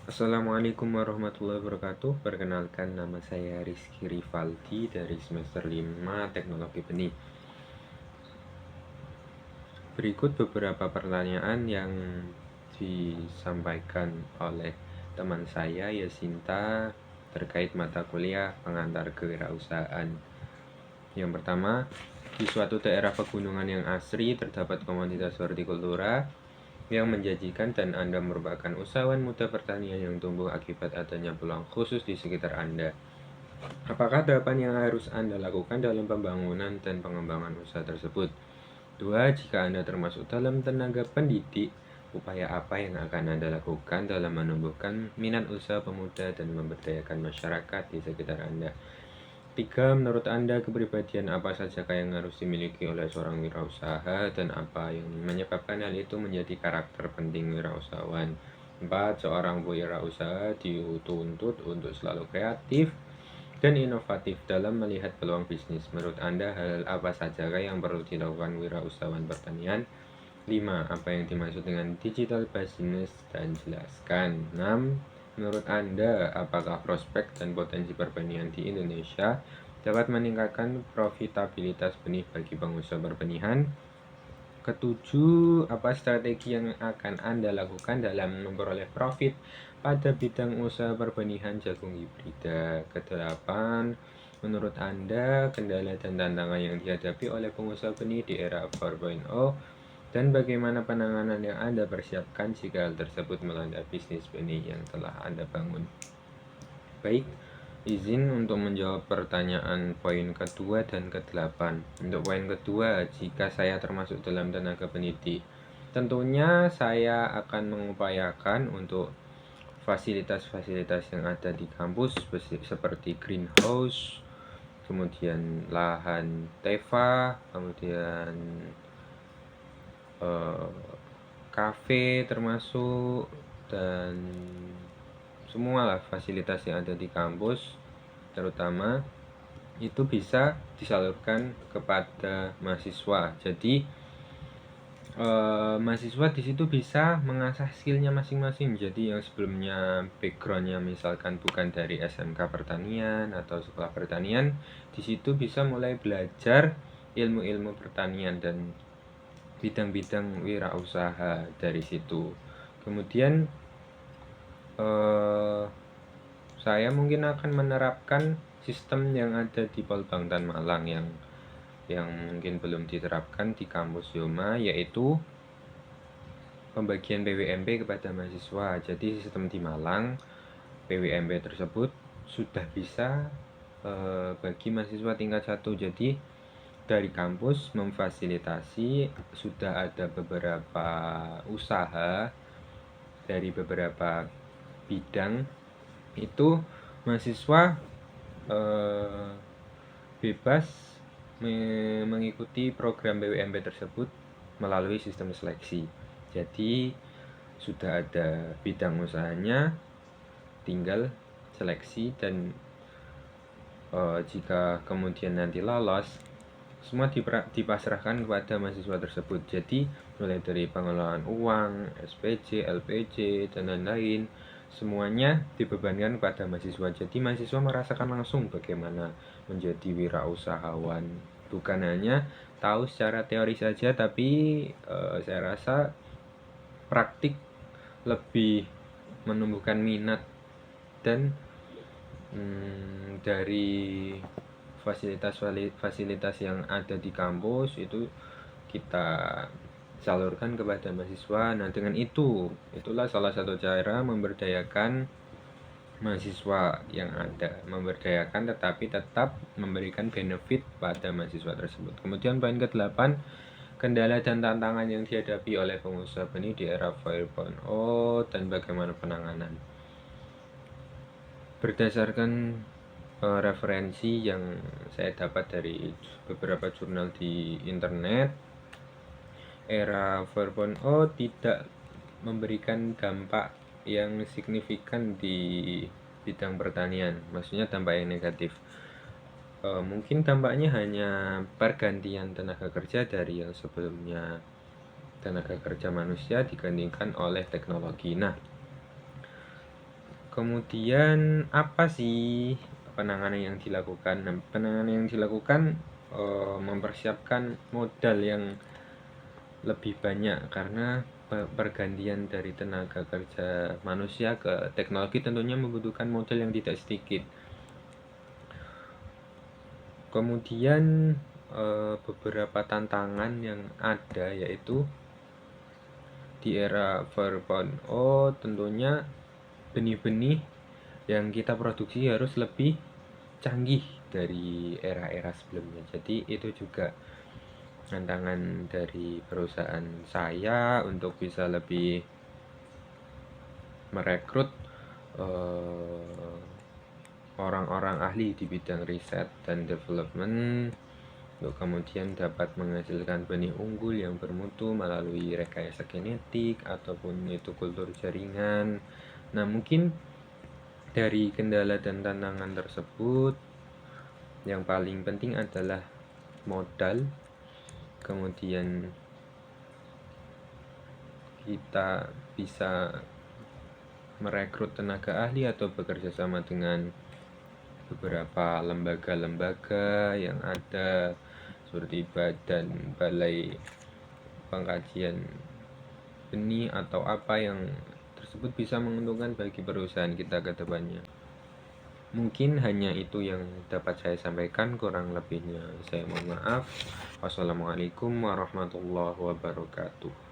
Assalamualaikum warahmatullahi wabarakatuh. Perkenalkan, nama saya Rizky Rivaldi dari semester 5 Teknologi Benih. Berikut beberapa pertanyaan yang disampaikan oleh teman saya Yasinta terkait mata kuliah pengantar kewirausahaan. Yang pertama, di suatu daerah pegunungan yang asri terdapat komoditas hortikultura yang menjanjikan dan Anda merupakan usahawan muda pertanian yang tumbuh akibat adanya peluang khusus di sekitar Anda. Apakah tahapan yang harus Anda lakukan dalam pembangunan dan pengembangan usaha tersebut? 2. Jika Anda termasuk dalam tenaga pendidik, upaya apa yang akan Anda lakukan dalam menumbuhkan minat usaha pemuda dan memberdayakan masyarakat di sekitar Anda? 3. Menurut Anda, kepribadian apa sajakah yang harus dimiliki oleh seorang wirausaha dan apa yang menyebabkan hal itu menjadi karakter penting wirausahawan? 4. Seorang wirausaha dituntut untuk selalu kreatif dan inovatif dalam melihat peluang bisnis. Menurut Anda, hal apa sajakah yang perlu dilakukan wirausahawan pertanian? 5. Apa yang dimaksud dengan digital business dan jelaskan. 6. Menurut Anda, apakah prospek dan potensi pertanian di Indonesia dapat meningkatkan profitabilitas benih bagi pengusaha pertanian? Ketujuh, apa strategi yang akan Anda lakukan dalam memperoleh profit pada bidang usaha perbenihan jagung hibrida? Kedelapan, menurut Anda, kendala dan tantangan yang dihadapi oleh pengusaha benih di era 4.0 dan bagaimana penanganan yang Anda persiapkan jika hal tersebut melanda bisnis benih yang telah Anda bangun? Baik, izin untuk menjawab pertanyaan poin kedua dan ke-8. Untuk poin kedua, jika saya termasuk dalam tenaga pendidik, tentunya saya akan mengupayakan untuk fasilitas-fasilitas yang ada di kampus seperti greenhouse, kemudian lahan TEVA, kemudian kafe termasuk, dan semua lah fasilitas yang ada di kampus terutama itu bisa disalurkan kepada mahasiswa. Jadi mahasiswa di situ bisa mengasah skillnya masing-masing. Jadi yang sebelumnya backgroundnya misalkan bukan dari SMK pertanian atau sekolah pertanian, di situ bisa mulai belajar ilmu-ilmu pertanian dan bidang-bidang wirausaha dari situ. Kemudian saya mungkin akan menerapkan sistem yang ada di Polbangtan Malang yang mungkin belum diterapkan di kampus Yoma, yaitu pembagian PWMP kepada mahasiswa. Jadi sistem di Malang, PWMP tersebut sudah bisa bagi mahasiswa tingkat 1. Jadi dari kampus memfasilitasi, sudah ada beberapa usaha dari beberapa bidang itu mahasiswa bebas mengikuti program BWMP tersebut melalui sistem seleksi. Jadi sudah ada bidang usahanya, tinggal seleksi dan jika kemudian nanti lolos, semua dipasrahkan kepada mahasiswa tersebut. Jadi mulai dari pengelolaan uang, SPJ, LPJ, dan lain-lain, semuanya dibebankan kepada mahasiswa. Jadi mahasiswa merasakan langsung bagaimana menjadi wirausahawan. Bukan hanya tahu secara teori saja, tapi saya rasa praktik lebih menumbuhkan minat. Dan dari fasilitas yang ada di kampus itu kita salurkan kepada mahasiswa. Nah, dengan itulah salah satu cara memberdayakan mahasiswa yang ada, memberdayakan tetapi tetap memberikan benefit pada mahasiswa tersebut. Kemudian poin ke-8, kendala dan tantangan yang dihadapi oleh pengusaha benih di era 4.0 dan bagaimana penanganan. Berdasarkan referensi yang saya dapat dari beberapa jurnal di internet, era 4.0 tidak memberikan dampak yang signifikan di bidang pertanian, maksudnya dampak yang negatif. Mungkin dampaknya hanya pergantian tenaga kerja dari yang sebelumnya tenaga kerja manusia digantikan oleh teknologi. Nah, Kemudian apa sih penanganan yang dilakukan? Nah, penanganan yang dilakukan mempersiapkan modal yang lebih banyak karena pergantian dari tenaga kerja manusia ke teknologi tentunya membutuhkan modal yang tidak sedikit. Kemudian beberapa tantangan yang ada yaitu di era 4.0 tentunya benih-benih yang kita produksi harus lebih canggih dari era-era sebelumnya. Jadi itu juga tantangan dari perusahaan saya untuk bisa lebih merekrut orang-orang ahli di bidang riset dan development untuk kemudian dapat menghasilkan benih unggul yang bermutu melalui rekayasa genetik ataupun itu kultur jaringan. Nah, mungkin dari kendala dan tantangan tersebut yang paling penting adalah modal. Kemudian kita bisa merekrut tenaga ahli atau bekerja sama dengan beberapa lembaga-lembaga yang ada seperti badan balai pengkajian benih atau apa yang tersebut bisa menguntungkan bagi perusahaan kita ke depannya. Mungkin hanya itu yang dapat saya sampaikan, kurang lebihnya saya mohon maaf. Wassalamualaikum warahmatullahi wabarakatuh.